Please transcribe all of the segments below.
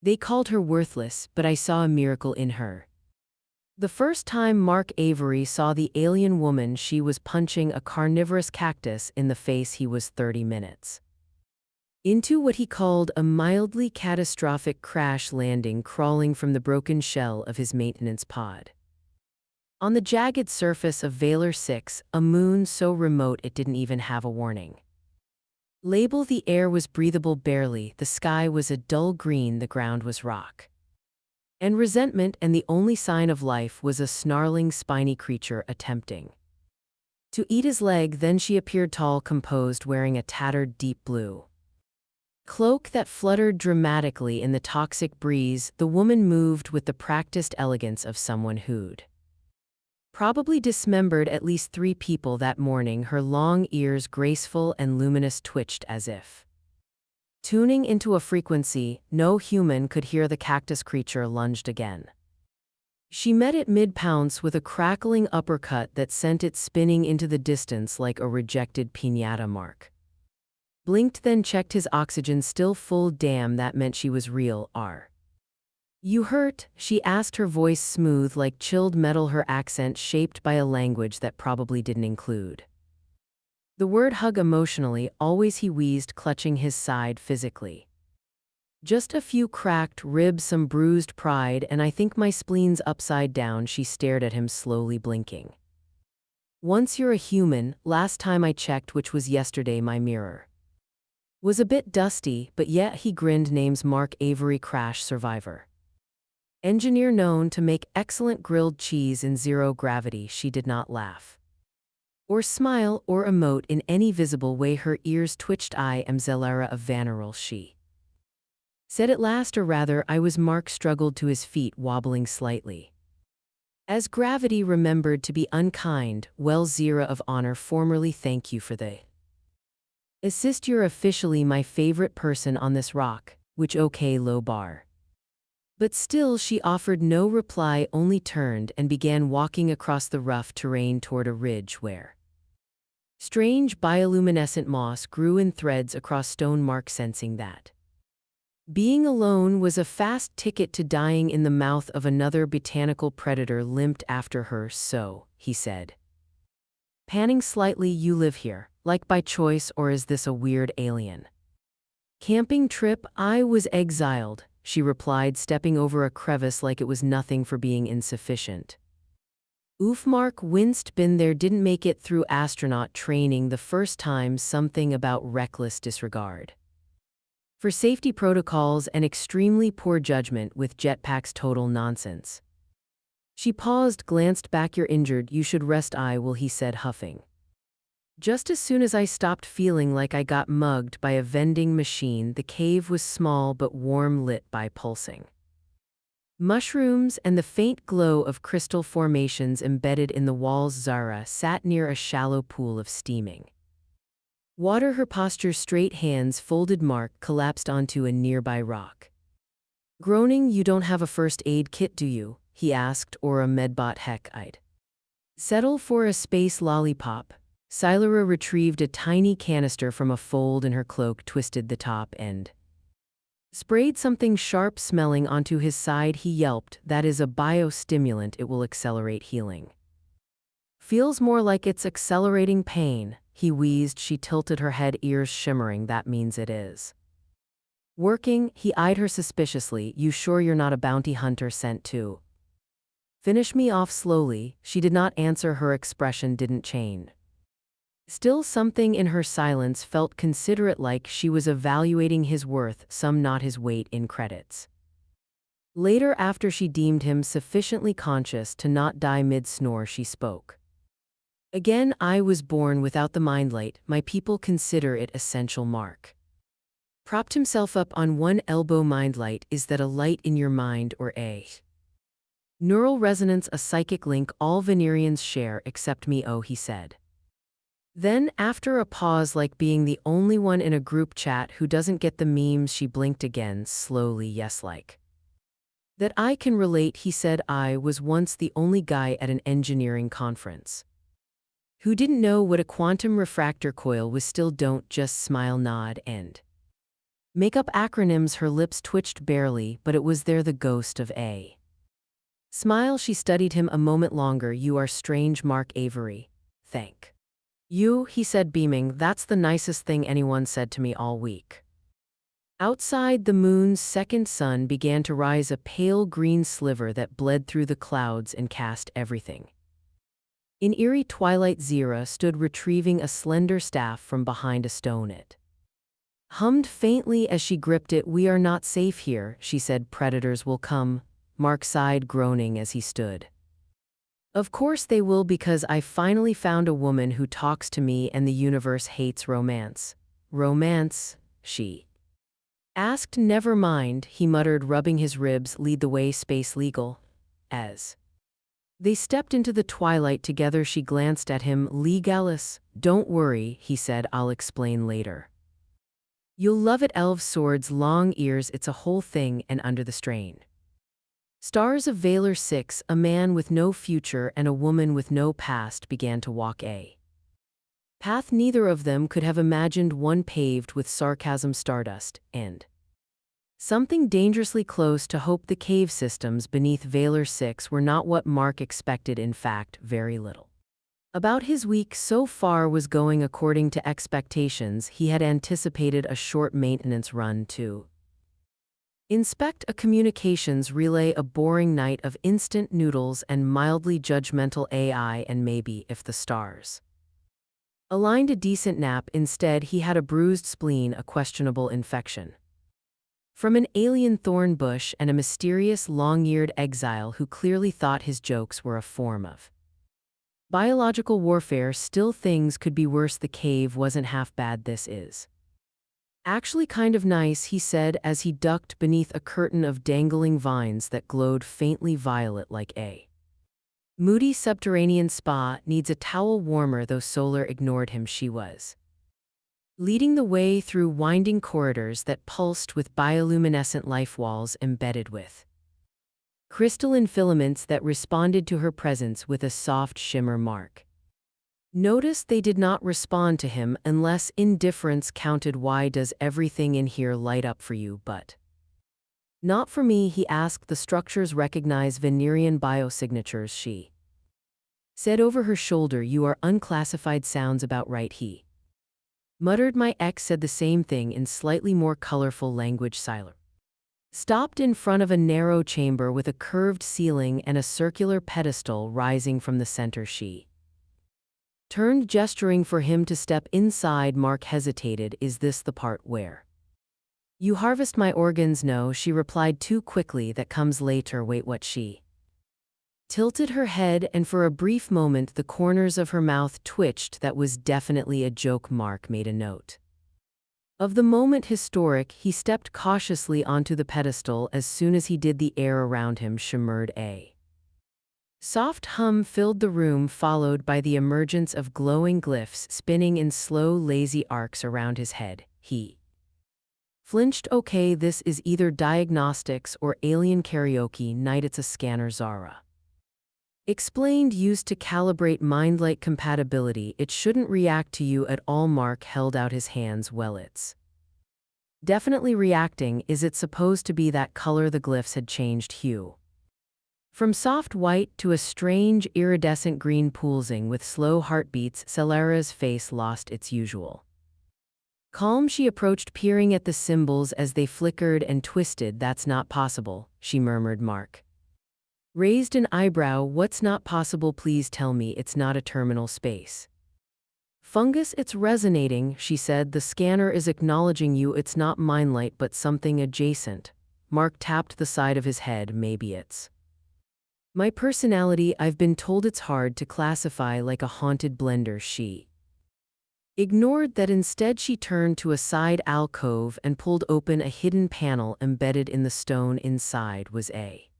They called her worthless, but I saw a miracle in her. The first time Mark Avery saw the alien woman, she was punching a carnivorous cactus in the face. He was 30 minutes into what he called a mildly catastrophic crash landing, crawling from the broken shell of his maintenance pod. On the jagged surface of Valor 6, a moon so remote it didn't even have a warning label. The air was breathable barely, the sky was a dull green, the ground was rock and resentment, and the only sign of life was a snarling, spiny creature attempting to eat his leg. Then she appeared, tall, composed, wearing a tattered deep blue cloak that fluttered dramatically in the toxic breeze. The woman moved with the practiced elegance of someone who'd probably dismembered at least 3 people that morning. Her long ears, graceful and luminous, twitched as if tuning into a frequency no human could hear. The cactus creature lunged again. She met it mid-pounce with a crackling uppercut that sent it spinning into the distance like a rejected piñata. Mark blinked, then checked his oxygen, still full. Damn, that meant she was real. Are you hurt? She asked, her voice smooth like chilled metal, her accent shaped by a language that probably didn't include the word hug. Emotionally, always, he wheezed, clutching his side. Physically, just a few cracked ribs, some bruised pride, and I think my spleen's upside down. She stared at him, slowly blinking. Once you're a human, last time I checked, which was yesterday, my mirror was a bit dusty, but yet. He grinned. Name's Mark Avery, crash survivor, engineer known to make excellent grilled cheese in zero gravity. She did not laugh or smile or emote in any visible way. Her ears twitched. I am Zellara of Vanarol, she said at last, or rather, I was. Mark struggled to his feet, wobbling slightly as gravity remembered to be unkind. Well, Zira of Honor, formerly, thank you for the assist. You're officially my favorite person on this rock, which okay, low bar. But still, she offered no reply, only turned and began walking across the rough terrain toward a ridge where strange bioluminescent moss grew in threads across stone. Mark, sensing that being alone was a fast ticket to dying in the mouth of another botanical predator, limped after her. So, he said, panning slightly, you live here, like by choice, or is this a weird alien camping trip? I was exiled, she replied, stepping over a crevice like it was nothing for being insufficient. Oof. Mark winced. Been there, didn't make it through astronaut training the first time. Something about reckless disregard for safety protocols and extremely poor judgment with jetpacks. Total nonsense. She paused, glanced back. You're injured, you should rest. I will, he said, huffing. Just as soon as I stopped feeling like I got mugged by a vending machine. The cave was small but warm, lit by pulsing mushrooms and the faint glow of crystal formations embedded in the walls. Zara sat near a shallow pool of steaming water, her posture straight, hands folded. Mark collapsed onto a nearby rock, groaning. You don't have a first aid kit, do you? He asked. Or a medbot? Heck, I'd settle for a space lollipop. Silara retrieved a tiny canister from a fold in her cloak, twisted the top end, sprayed something sharp-smelling onto his side. He yelped, that is a biostimulant, it will accelerate healing. Feels more like it's accelerating pain, he wheezed. She tilted her head, ears shimmering. That means it is working. He eyed her suspiciously. You sure you're not a bounty hunter sent to finish me off? Slowly. She did not answer. Her expression didn't change. Still, something in her silence felt considerate, like she was evaluating his worth, some not his weight in credits. Later, after she deemed him sufficiently conscious to not die mid-snore, she spoke again. I was born without the mindlight. My people consider it essential. Mark propped himself up on one elbow. Mindlight, is that a light in your mind or a neural resonance, a psychic link all Venerians share except me? Oh, he said. Then, after a pause, like being the only one in a group chat who doesn't get the memes, she blinked again, slowly. Yes, like that I can relate, he said. I was once the only guy at an engineering conference who didn't know what a quantum refractor coil was. Still don't. Just smile, nod, and Make up acronyms. Her lips twitched barely, but it was there, the ghost of a smile. She studied him a moment longer. You are strange, Mark Avery. Thank you, he said, beaming. That's the nicest thing anyone said to me all week. Outside, the moon's second sun began to rise, a pale green sliver that bled through the clouds and cast everything. In eerie twilight, Zira stood retrieving a slender staff from behind a stone. It hummed faintly as she gripped it. We are not safe here, she said. Predators will come. Mark sighed, groaning as he stood. Of course they will, because I finally found a woman who talks to me, and the universe hates romance. Romance? She asked. Never mind, he muttered, rubbing his ribs. Lead the way, space legal. As they stepped into the twilight together, she glanced at him. Legalis? Don't worry, he said. I'll explain later. You'll love it. Elves, swords, long ears, it's a whole thing. And under the strain. Stars of Valor 6, a man with no future and a woman with no past began to walk a path neither of them could have imagined, one paved with sarcasm, stardust, and something dangerously close to hope. The cave systems beneath Valor 6 were not what Mark expected. In fact, very little about his week so far was going according to expectations. He had anticipated a short maintenance run to inspect a communications relay, a boring night of instant noodles and mildly judgmental AI, and maybe, if the stars aligned, a decent nap. Instead, he had a bruised spleen, a questionable infection from an alien thorn bush, and a mysterious long-eared exile who clearly thought his jokes were a form of biological warfare. Still, things could be worse. The cave wasn't half bad. This is actually kind of nice, he said as he ducked beneath a curtain of dangling vines that glowed faintly violet, like a moody subterranean spa. Needs a towel warmer, though. Solar ignored him. She was leading the way through winding corridors that pulsed with bioluminescent life walls embedded with crystalline filaments that responded to her presence with a soft shimmer. Mark noticed they did not respond to him unless indifference counted. Why does everything in here light up for you, but not for me? He asked. The structures recognize Venerian biosignatures, she said over her shoulder. You are unclassified. Sounds about right, he muttered. My ex said the same thing in slightly more colorful language. Siler stopped in front of a narrow chamber with a curved ceiling and a circular pedestal rising from the center. She turned, gesturing for him to step inside. Mark hesitated. Is this the part where you harvest my organs? No, she replied too quickly. That comes later. Wait, what? She tilted her head, and for a brief moment the corners of her mouth twitched. That was definitely a joke. Mark made a note of the moment. Historic. He stepped cautiously onto the pedestal. As soon as he did, the air around him shimmered. A soft hum filled the room, followed by the emergence of glowing glyphs spinning in slow, lazy arcs around his head. He flinched. Okay, this is either diagnostics or alien karaoke night. It's a scanner, Zara explained, used to calibrate mind-light compatibility. It shouldn't react to you at all. Mark held out his hands. Well, it's definitely reacting. Is it supposed to be that color? The glyphs had changed hue from soft white to a strange iridescent green, pulsing with slow heartbeats. Celera's face lost its usual calm. She approached, peering at the symbols as they flickered and twisted. That's not possible, she murmured. Mark raised an eyebrow. What's not possible? Please tell me it's not a terminal space fungus. It's resonating, she said. The scanner is acknowledging you. It's not mindlight, but something adjacent. Mark tapped the side of his head. Maybe it's my personality. I've been told it's hard to classify, like a haunted blender. She ignored that. Instead, she turned to a side alcove and pulled open a hidden panel. Embedded in the stone inside was a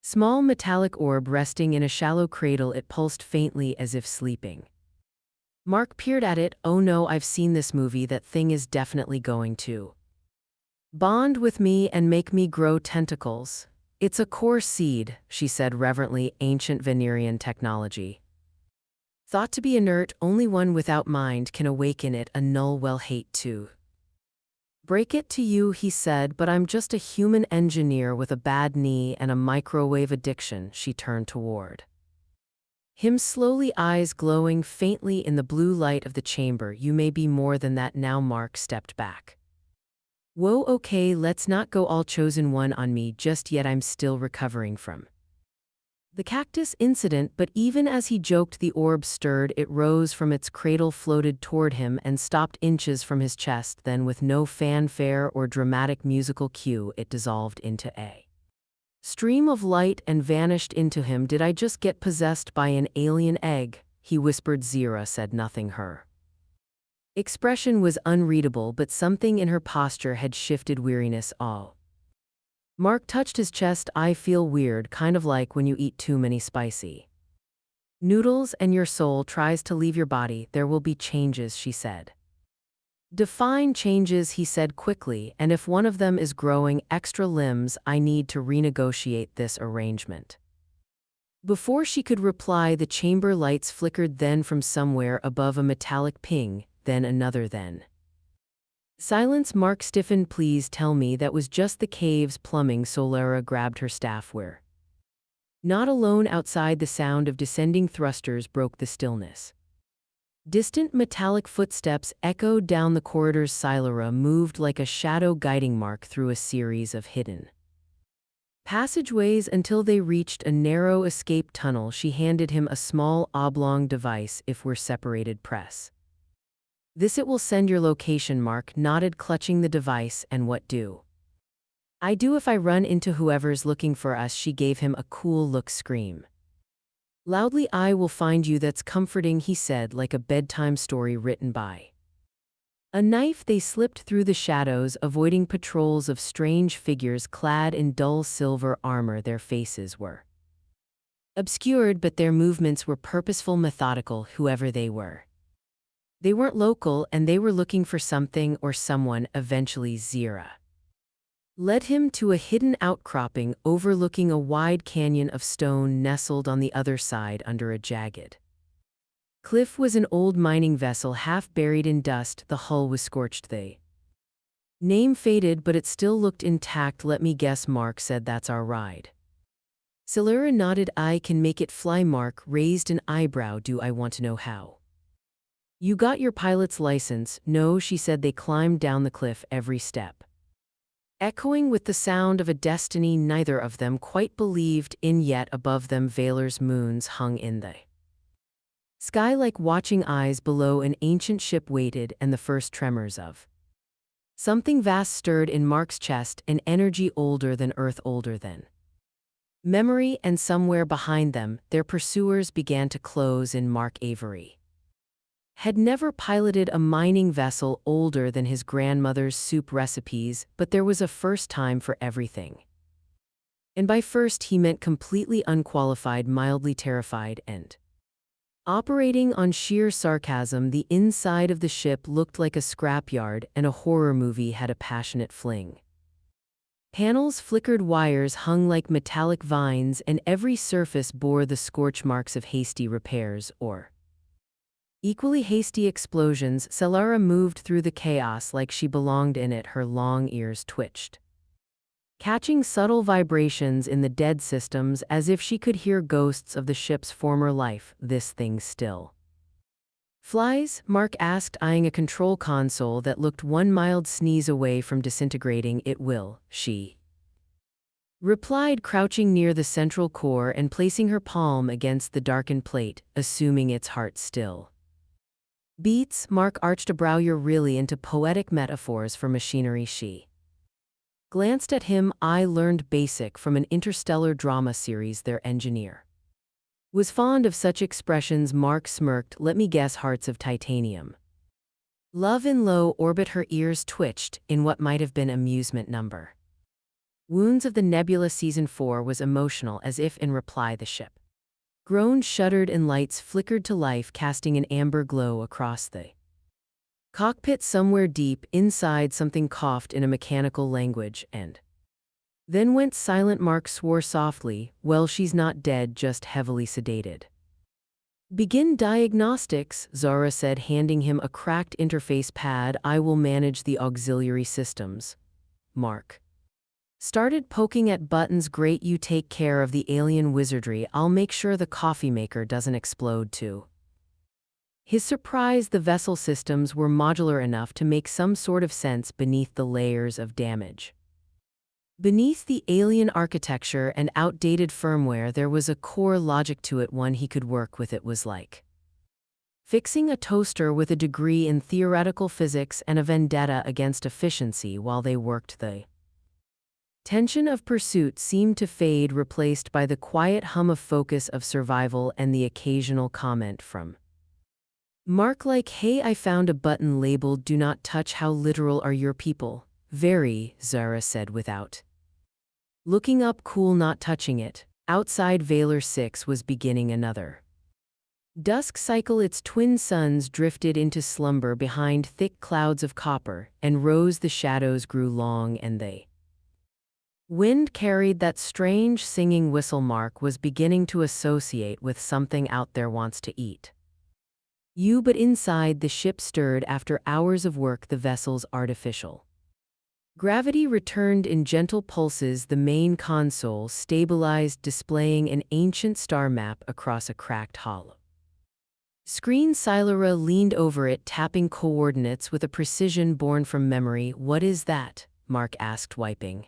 small metallic orb resting in a shallow cradle. It pulsed faintly as if sleeping. Mark peered at it. Oh no, I've seen this movie. That thing is definitely going to bond with me and make me grow tentacles. It's a core seed, she said reverently. Ancient Venerian technology. Thought to be inert, only one without mind can awaken it. A null. Well, hate to Break it to you, he said, but I'm just a human engineer with a bad knee and a microwave addiction, she turned toward him slowly, eyes glowing faintly in the blue light of the chamber. You may be more than that now. Mark stepped back. Whoa, okay, let's not go all chosen one on me just yet. I'm still recovering from the cactus incident, but even as he joked, the orb stirred. It rose from its cradle, floated toward him, and stopped inches from his chest. Then, with no fanfare or dramatic musical cue, it dissolved into a stream of light and vanished into him. Did I just get possessed by an alien egg? He whispered. Zira said nothing. Her expression was unreadable, but something in her posture had shifted. Weariness. All. Mark touched his chest. I feel weird, kind of like when you eat too many spicy noodles and your soul tries to leave your body. There will be changes, she said. Define changes, he said quickly, and if one of them is growing extra limbs, I need to renegotiate this arrangement. Before she could reply, the chamber lights flickered, then from somewhere above a metallic ping, then another, then silence. Mark stiffened. Please tell me that was just the cave's plumbing. Solara grabbed her staff. We're not alone outside. The sound of descending thrusters broke the stillness. Distant metallic footsteps echoed down the corridors. Solara moved like a shadow, guiding Mark through a series of hidden passageways until they reached a narrow escape tunnel. She handed him a small oblong device. If we're separated, press this, it will send your location. Mark nodded, clutching the device. And what do I do if I run into whoever's looking for us? She gave him a cool look. Scream loudly. I will find you. That's comforting, he said, like a bedtime story written by a knife. They slipped through the shadows, avoiding patrols of strange figures clad in dull silver armor. Their faces were obscured, but their movements were purposeful, methodical. Whoever they were, they weren't local, and they were looking for something or someone. Eventually, Zira led him to a hidden outcropping overlooking a wide canyon of stone nestled on the other side under a jagged cliff was an old mining vessel half buried in dust. The hull was scorched. The name faded, but it still looked intact. Let me guess, Mark said. That's our ride. Solara nodded. I can make it fly. Mark raised an eyebrow. Do I want to know how you got your pilot's license? No, she said. They climbed down the cliff, every step echoing with the sound of a destiny neither of them quite believed in. Yet above them, Valar's moons hung in the sky like watching eyes. Below, an ancient ship waited, and the first tremors of something vast stirred in Mark's chest, an energy older than Earth, older than memory. And somewhere behind them, their pursuers began to close in. Mark Avery had never piloted a mining vessel older than his grandmother's soup recipes, but there was a first time for everything. And by first, he meant completely unqualified, mildly terrified, and operating on sheer sarcasm. The inside of the ship looked like a scrapyard, and a horror movie had a passionate fling. Panels flickered, wires hung like metallic vines, and every surface bore the scorch marks of hasty repairs or equally hasty explosions. Solara moved through the chaos like she belonged in it. Her long ears twitched, catching subtle vibrations in the dead systems, as if she could hear ghosts of the ship's former life. This thing still flies? Mark asked, eyeing a control console that looked one mild sneeze away from disintegrating. It will, she replied, crouching near the central core and placing her palm against the darkened plate, assuming its heart still beats. Mark arched a brow. You're really into poetic metaphors for machinery. She glanced at him. I learned basic from an interstellar drama series. Their engineer was fond of such expressions. Mark smirked. Let me guess, hearts of titanium. Love in low orbit. Her ears twitched in what might have been amusement. Number Wounds of the Nebula Season 4 was emotional, as if in reply the ship groaned, shuddered, and lights flickered to life, casting an amber glow across the cockpit. Somewhere deep inside, something coughed in a mechanical language and then went silent. Mark swore softly. Well, she's not dead, just heavily sedated. Begin diagnostics, Zara said, handing him a cracked interface pad. I will manage the auxiliary systems. Mark started poking at buttons. Great, you take care of the alien wizardry. I'll make sure the coffee maker doesn't explode too. His surprise, the vessel systems were modular enough to make some sort of sense beneath the layers of damage. Beneath the alien architecture and outdated firmware, there was a core logic to it, one he could work with. It was like fixing a toaster with a degree in theoretical physics and a vendetta against efficiency. While they worked, the tension of pursuit seemed to fade, replaced by the quiet hum of focus of survival and the occasional comment from Mark like, hey, I found a button labeled "Do not touch." How literal are your people? Very, Zara said without looking up. Cool, not touching it. Outside, Valor 6 was beginning another dusk cycle. Its twin suns drifted into slumber behind thick clouds of copper, and rose. The shadows grew long, and the wind carried that strange singing whistle Mark was beginning to associate with something out there wants to eat you. But inside, the ship stirred. After hours of work, the vessel's artificial gravity returned in gentle pulses. The main console stabilized, displaying an ancient star map across a cracked hollow screen. Silara leaned over it, tapping coordinates with a precision born from memory. What is that? Mark asked, wiping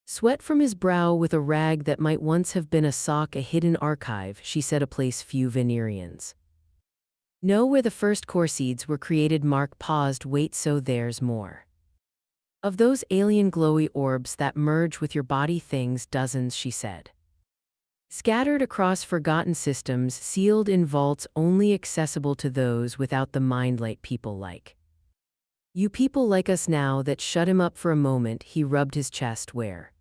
sweat from his brow with a rag that might once have been a sock. A hidden archive, she said, a place few Venerians know, where the first core seeds were created. Mark paused. Wait, so there's more of those alien glowy orbs that merge with your body? Things, dozens, she said, scattered across forgotten systems, sealed in vaults only accessible to those without the mindlight. People like you, people like us now. That shut him up for a moment. He rubbed his chest where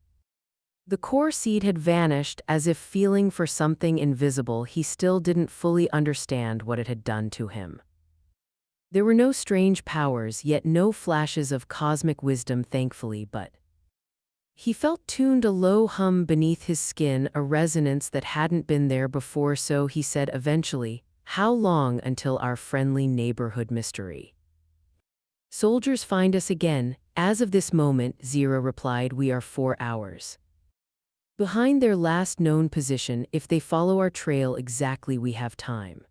the core seed had vanished, as if feeling for something invisible. He still didn't fully understand what it had done to him. There were no strange powers, yet no flashes of cosmic wisdom, thankfully, but he felt tuned, a low hum beneath his skin, a resonance that hadn't been there before. So he said eventually, how long until our friendly neighborhood mystery soldiers find us again? As of this moment, Zira replied, we are 4 hours behind their last known position. If they follow our trail exactly, we have time.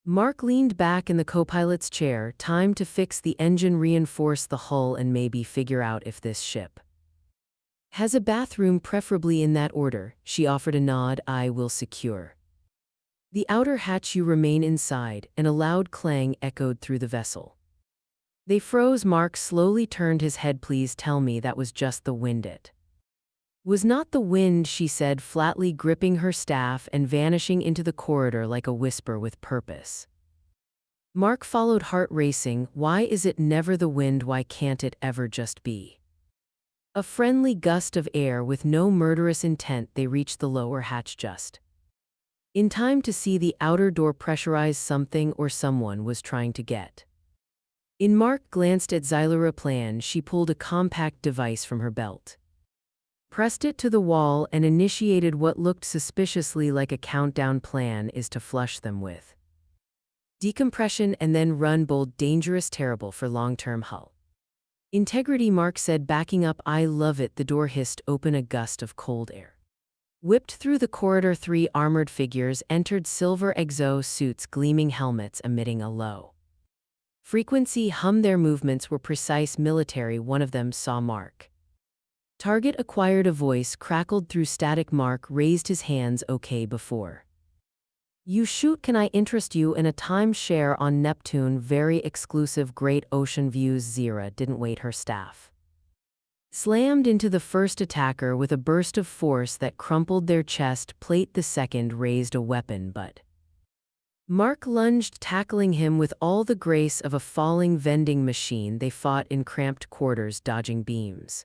Mark leaned back in the co-pilot's chair. Time to fix the engine, reinforce the hull, and maybe figure out if this ship has a bathroom, preferably in that order. She offered a nod. I will secure the outer hatch. You remain inside. And a loud clang echoed through the vessel. They froze. Mark slowly turned his head. Please tell me that was just the wind. It was not the wind, she said flatly, gripping her staff and vanishing into the corridor like a whisper with purpose. Mark followed, heart racing. Why is it never the wind? Why can't it ever just be a friendly gust of air with no murderous intent? They reached the lower hatch just in time to see the outer door pressurize. Something or someone was trying to get in. Mark glanced at Xylura plan. She pulled a compact device from her belt, pressed it to the wall, and initiated what looked suspiciously like a countdown. Plan is to flush them with decompression and then run. Bold, dangerous, terrible for long-term hull integrity, Mark said, backing up. I love it. The door hissed open. A gust of cold air whipped through the corridor. 3 armored figures entered, silver exo suits, gleaming helmets, emitting a low frequency hum. Their movements were precise, military. One of them saw Mark. Target acquired. A voice crackled through static. Mark raised his hands. Okay, before you shoot, can I interest you in a timeshare on Neptune? Very exclusive, great ocean views. Zira didn't wait. Her staff slammed into the first attacker with a burst of force that crumpled their chest plate. The second raised a weapon, but Mark lunged, tackling him with all the grace of a falling vending machine. They fought in cramped quarters, dodging beams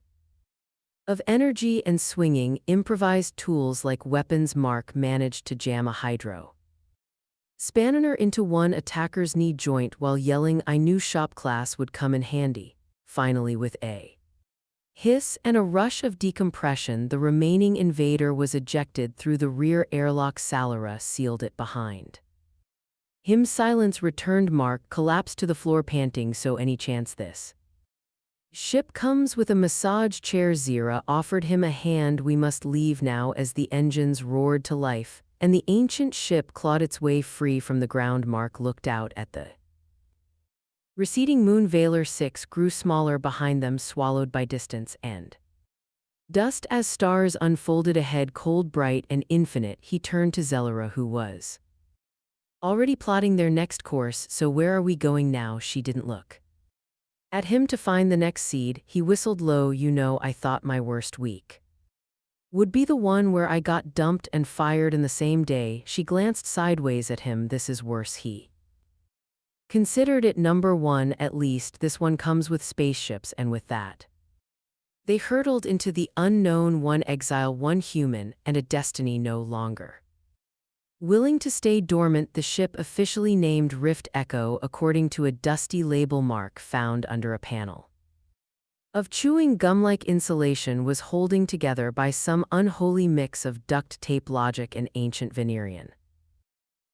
of energy and swinging improvised tools like weapons. Mark managed to jam a hydro spanner into one attacker's knee joint while yelling, I knew shop class would come in handy. Finally, with a Hiss and a rush of decompression, the remaining invader was ejected through the rear airlock. Salara sealed it behind him. Silence returned. Mark collapsed to the floor, panting. So any chance this ship comes with a massage chair? Zira offered him a hand. We must leave now. As the engines roared to life and the ancient ship clawed its way free from the ground, Mark looked out at the receding moon. Valor 6 grew smaller behind them, swallowed by distance and dust as stars unfolded ahead, cold, bright, and infinite. He turned to Zellara, who was already plotting their next course. So where are we going now? She didn't look at him to find the next seed. He whistled low. You know, I thought my worst week would be the one where I got dumped and fired in the same day. She glanced sideways at him. This is worse. He considered it. Number one, at least this one comes with spaceships, and with that they hurtled into the unknown. One exile, one human, and a destiny no longer willing to stay dormant. The ship, officially named Rift Echo according to a dusty label Mark found under a panel of chewing gum-like insulation, was holding together by some unholy mix of duct tape logic and ancient Venerian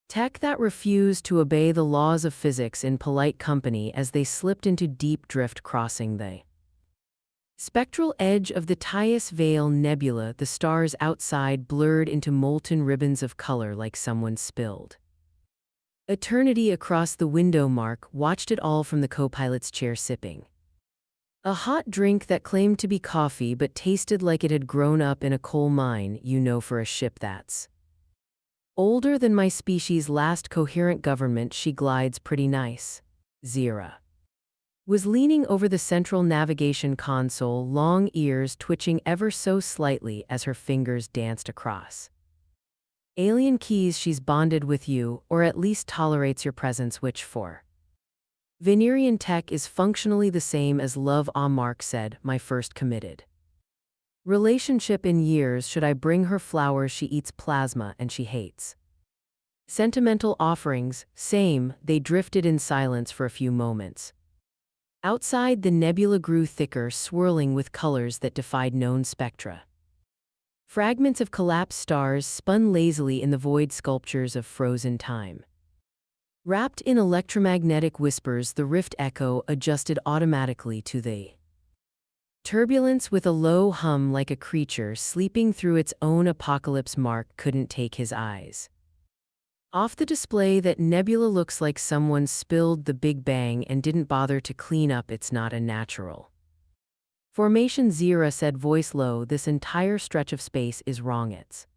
tech that refused to obey the laws of physics in polite company. As they slipped into deep drift, crossing the spectral edge of the Tias Veil Nebula, the stars outside blurred into molten ribbons of color like someone spilled eternity across the window. Mark watched it all from the co-pilot's chair, sipping a hot drink that claimed to be coffee but tasted like it had grown up in a coal mine. You know, for a ship that's older than my species' last coherent government, she glides pretty nice. Zira was leaning over the central navigation console, long ears twitching ever so slightly as her fingers danced across alien keys. She's bonded with you, or at least tolerates your presence, which for Venerian tech is functionally the same as love. Mark said, my first committed relationship in years. Should I bring her flowers? She eats plasma and she hates sentimental offerings. Same. They drifted in silence for a few moments. Outside, the nebula grew thicker, swirling with colors that defied known spectra. Fragments of collapsed stars spun lazily in the void, sculptures of frozen time. Wrapped in electromagnetic whispers, the Rift Echo adjusted automatically to the turbulence with a low hum, like a creature sleeping through its own apocalypse. Mark couldn't take his eyes off the display. That nebula looks like someone spilled the Big Bang and didn't bother to clean up. It's not a natural formation. Zira said, voice low. This entire stretch of space is wrong. It's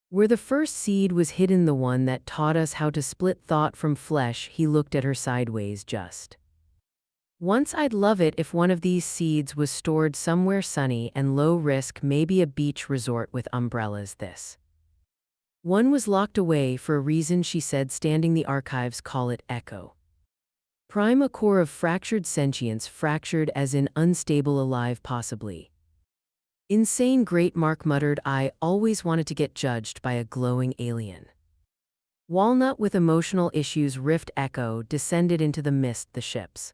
where the first seed was hidden, the one that taught us how to split thought from flesh. He looked at her sideways. Just once, I'd love it if one of these seeds was stored somewhere sunny and low risk, maybe a beach resort with umbrellas. This one was locked away for a reason, she said, standing. The archives call it Echo Prime, a core of fractured sentience, fractured as in unstable, alive, possibly insane. Great, Mark muttered. I always wanted to get judged by a glowing alien walnut with emotional issues. Rift Echo descended into the mist. The ship's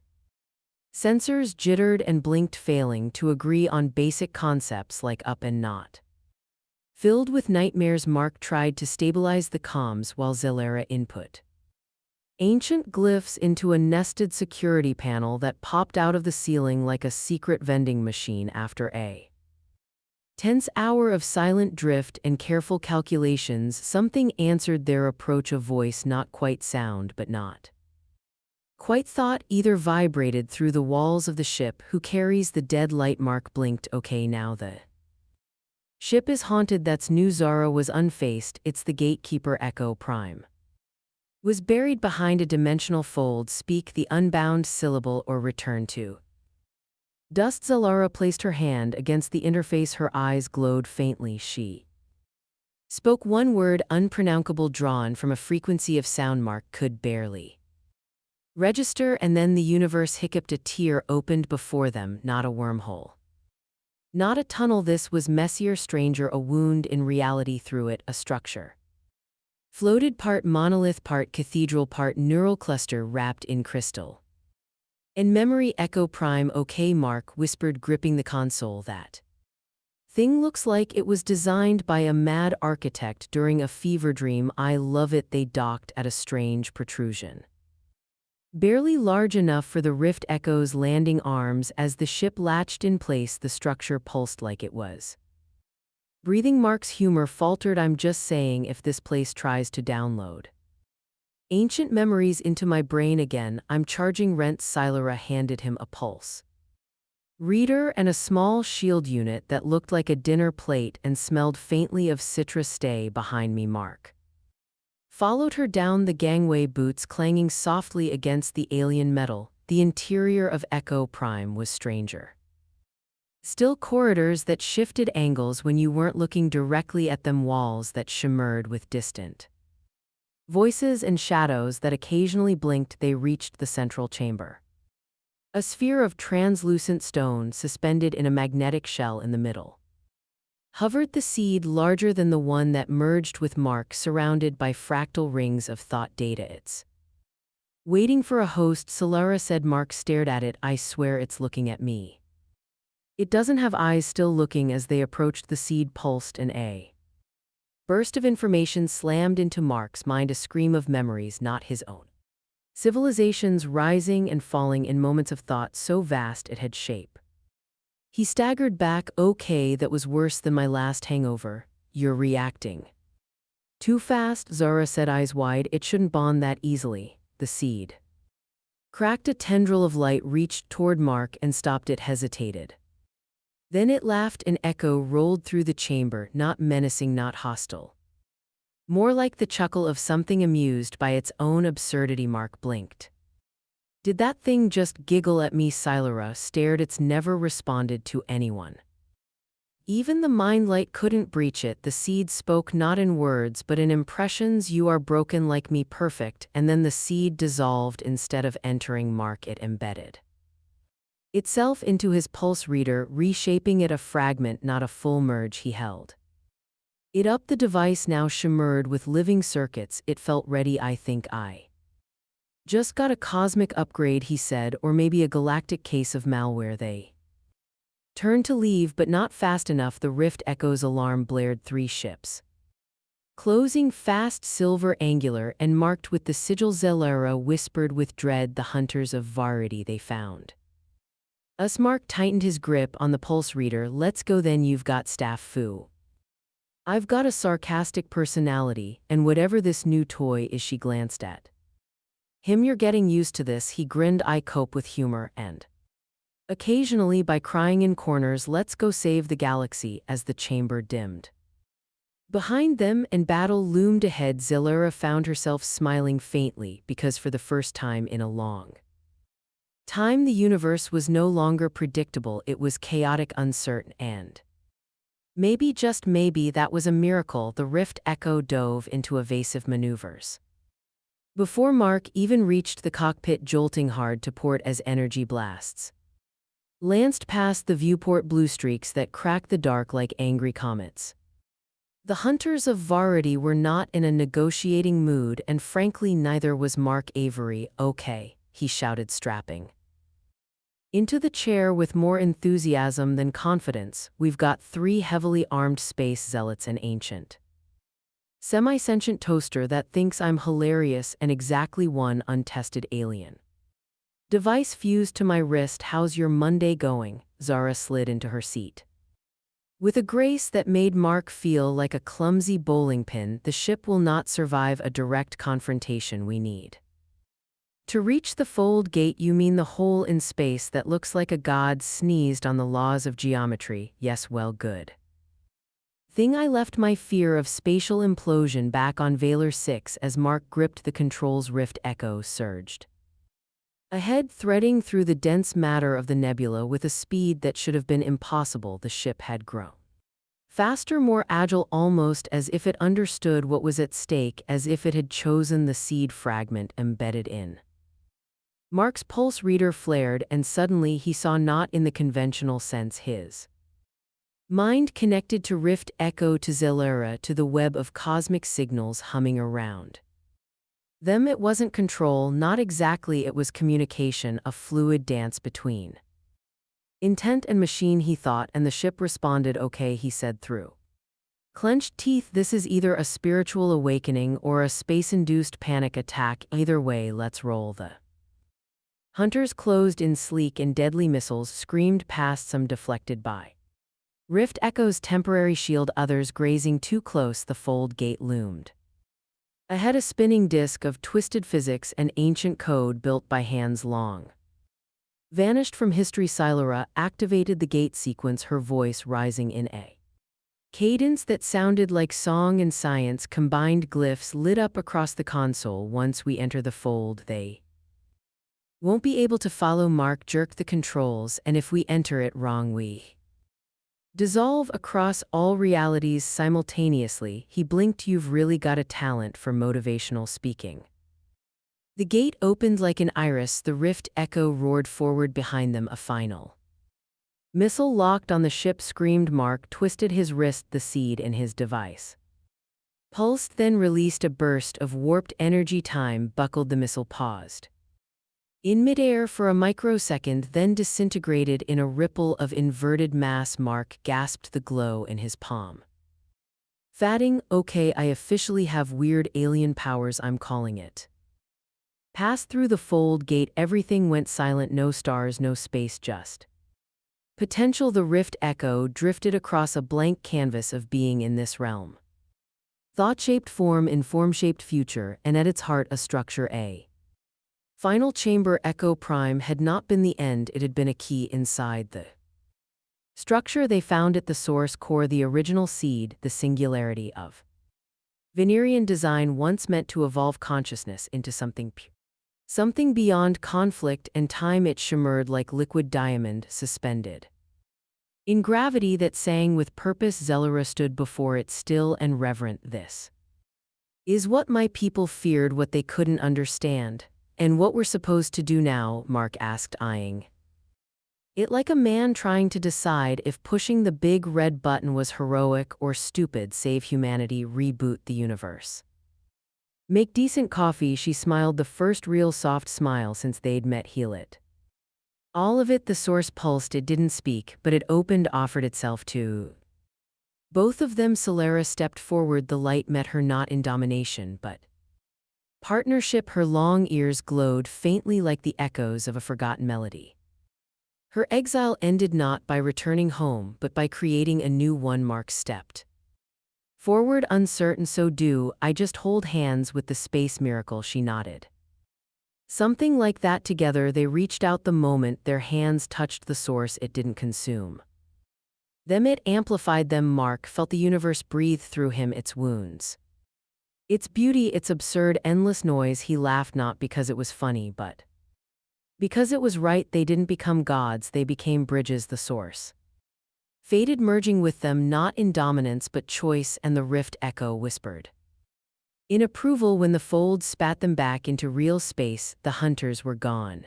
sensors jittered and blinked, failing to agree on basic concepts like up and not. Filled with nightmares, Mark tried to stabilize the comms while Zellara input ancient glyphs into a nested security panel that popped out of the ceiling like a secret vending machine. After a tense hour of silent drift and careful calculations, something answered their approach, a voice not quite sound but not quite thought either, vibrated through the walls of the ship. Who carries the dead light? Mark blinked. Okay, now the ship is haunted. That's new. Zara was unfazed. It's the gatekeeper. Echo Prime was buried behind a dimensional fold. Speak the unbound syllable or return to dust. Zellara placed her hand against the interface. Her eyes glowed faintly. She spoke one word, unpronounceable, drawn from a frequency of sound Mark could barely register, and then the universe hiccuped. A tear opened before them, not a wormhole, not a tunnel. This was messier, stranger, a wound in reality. Through it, a structure floated, part monolith, part cathedral, part neural cluster wrapped in crystal. In memory echo prime okay Mark whispered gripping the console that thing looks like it was designed by a mad architect during a fever dream. I love it. They docked at a strange protrusion. Barely large enough for the Rift Echo's landing arms. As the ship latched in place, the structure pulsed like it was breathing. Mark's humor faltered. I'm just saying, if this place tries to download ancient memories into my brain again, I'm charging rent. Silara handed him a pulse reader and a small shield unit that looked like a dinner plate and smelled faintly of citrus. Stay behind me. Mark followed her down the gangway, boots clanging softly against the alien metal. The interior of Echo Prime was stranger. Still corridors that shifted angles when you weren't looking directly at them, walls that shimmered with distant voices and shadows that occasionally blinked. They reached the central chamber. A sphere of translucent stone suspended in a magnetic shell in the middle hovered the seed, larger than the one that merged with Mark, surrounded by fractal rings of thought data. It's waiting for a host, Solara said. Mark stared at it. I swear it's looking at me. It doesn't have eyes. Still looking. As they approached, the seed pulsed, and a burst of information slammed into Mark's mind, a scream of memories not his own. Civilizations rising and falling in moments of thought so vast it had shape. He staggered back. Okay, that was worse than my last hangover. You're reacting too fast, Zara said, eyes wide. It shouldn't bond that easily. The seed cracked. A tendril of light reached toward Mark and stopped. It hesitated. Then it laughed. An echo rolled through the chamber, not menacing, not hostile. More like the chuckle of something amused by its own absurdity. Mark blinked. Did that thing just giggle at me? Silara stared. It's never responded to anyone. Even the mind light couldn't breach it. The seed spoke not in words but in impressions. You are broken like me, perfect. And then the seed dissolved. Instead of entering Mark, it embedded itself into his pulse reader, reshaping it, a fragment, not a full merge. He held it up. The device now shimmered with living circuits. It felt ready. I think I just got a cosmic upgrade, he said, or maybe a galactic case of malware. They turned to leave, but not fast enough. The Rift Echo's alarm blared. 3 ships closing fast, silver, angular, and marked with the sigil. Zelera whispered with dread. The hunters of Varity they found us. Mark tightened his grip on the pulse reader. Let's go then. You've got staff foo. I've got a sarcastic personality, and whatever this new toy is. She glanced at him. You're getting used to this, he grinned. I cope with humor and occasionally by crying in corners. Let's go save the galaxy. As the chamber dimmed behind them and battle loomed ahead, Zelera found herself smiling faintly, because for the first time in a long time the universe was no longer predictable. It was chaotic, uncertain, and maybe, just maybe, that was a miracle. The Rift Echo dove into evasive maneuvers before Mark even reached the cockpit, jolting hard to port as energy blasts lanced past the viewport, blue streaks that cracked the dark like angry comets. The hunters of Varity were not in a negotiating mood, and frankly neither was Mark Avery. Okay, he shouted, strapping into the chair with more enthusiasm than confidence. We've got 3 heavily armed space zealots, an ancient semi-sentient toaster that thinks I'm hilarious, and exactly one untested alien device fused to my wrist. How's your Monday going? Zara slid into her seat with a grace that made Mark feel like a clumsy bowling pin. The ship will not survive a direct confrontation. We need to reach the fold gate. You mean the hole in space that looks like a god sneezed on the laws of geometry? Yes, well, good thing I left my fear of spatial implosion back on Valor 6. As Mark gripped the controls, Rift Echo surged ahead, threading through the dense matter of the nebula with a speed that should have been impossible. The ship had grown faster, more agile, almost as if it understood what was at stake, as if it had chosen the seed fragment embedded in Mark's pulse reader. Flared, and suddenly he saw, not in the conventional sense, his mind connected to Rift Echo, to Zelera, to the web of cosmic signals humming around Them it wasn't control, not exactly, it was communication, a fluid dance between intent and machine, he thought, and the ship responded, okay, he said through clenched teeth, this is either a spiritual awakening or a space-induced panic attack, either way, let's roll. The hunters closed in sleek and deadly missiles screamed past, some deflected by rift echoes, temporary shield, others grazing too close, the fold gate loomed ahead, a spinning disk of twisted physics and ancient code built by hands long vanished from history. Silura activated the gate sequence, her voice rising in a cadence that sounded like song and science combined. Glyphs lit up across the console. Once we enter the fold, they won't be able to follow. Mark jerked the controls, and if we enter it wrong, we dissolve across all realities simultaneously. He blinked. You've really got a talent for motivational speaking. The gate opened like an iris. The rift echo roared forward behind them. A final missile locked on the ship, screamed. Mark twisted his wrist, the seed in his device pulsed, then released a burst of warped energy. Time buckled, the missile paused in midair for a microsecond, then disintegrated in a ripple of inverted mass. Mark gasped, the glow in his palm fading. Okay, I officially have weird alien powers, I'm calling it. Passed through the fold gate, everything went silent, no stars, no space, just potential. The rift echo drifted across a blank canvas of being in this realm. Thought-shaped form in form-shaped future, and at its heart a structure, a final chamber. Echo Prime had not been the end, it had been a key inside the structure. They found at the source core, the original seed, the singularity of Venerian design, once meant to evolve consciousness into something pure, something beyond conflict and time. It shimmered like liquid diamond, suspended in gravity that sang with purpose. Zelura stood before it, still and reverent. This is what my people feared, what they couldn't understand. And what we're supposed to do now? Mark asked, eyeing it like a man trying to decide if pushing the big red button was heroic or stupid. Save humanity, reboot the universe, make decent coffee. She smiled, the first real soft smile since they'd met. Heal it. All of it. The source pulsed. It didn't speak, but it opened, offered itself to both of them. Solera stepped forward. The light met her, not in domination, but partnership. Her long ears glowed faintly like the echoes of a forgotten melody. Her exile ended not by returning home, but by creating a new one. Mark stepped forward, uncertain. So do I just hold hands with the space miracle? She nodded. Something like that. Together they reached out. The moment their hands touched the source, it didn't consume them, it amplified them. Mark felt the universe breathe through him, its wounds, its beauty, its absurd, endless noise. He laughed, not because it was funny, but because it was right. They didn't become gods, they became bridges. The source faded, merging with them, not in dominance but choice, and the rift echo whispered in approval. When the fold spat them back into real space, the hunters were gone.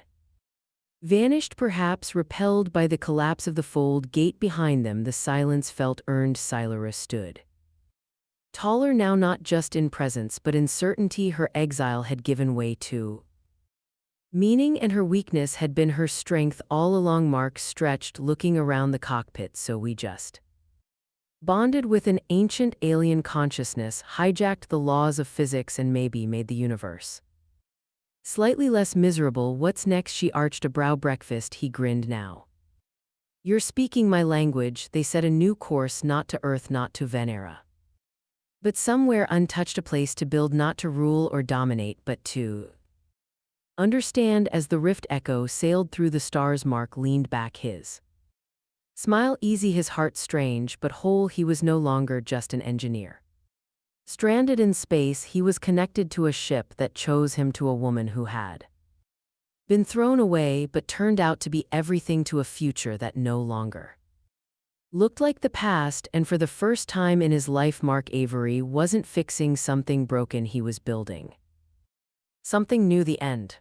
Vanished, perhaps repelled by the collapse of the fold gate behind them. The silence felt earned. Silura stood taller now, not just in presence but in certainty. Her exile had given way to meaning, and her weakness had been her strength all along. Mark stretched, looking around the cockpit. So we just bonded with an ancient alien consciousness, hijacked the laws of physics, and maybe made the universe slightly less miserable. What's next? She arched a brow. Breakfast, he grinned. Now you're speaking my language. They set a new course, not to Earth, not to Venera, but somewhere untouched, a place to build, not to rule or dominate, but to understand. As the rift echo sailed through the stars, Mark leaned back, his smile easy, his heart strange but whole. He was no longer just an engineer stranded in space, he was connected to a ship that chose him, to a woman who had been thrown away but turned out to be everything, to a future that no longer looked like the past. And for the first time in his life, Mark Avery wasn't fixing something broken, he was building something new. The end.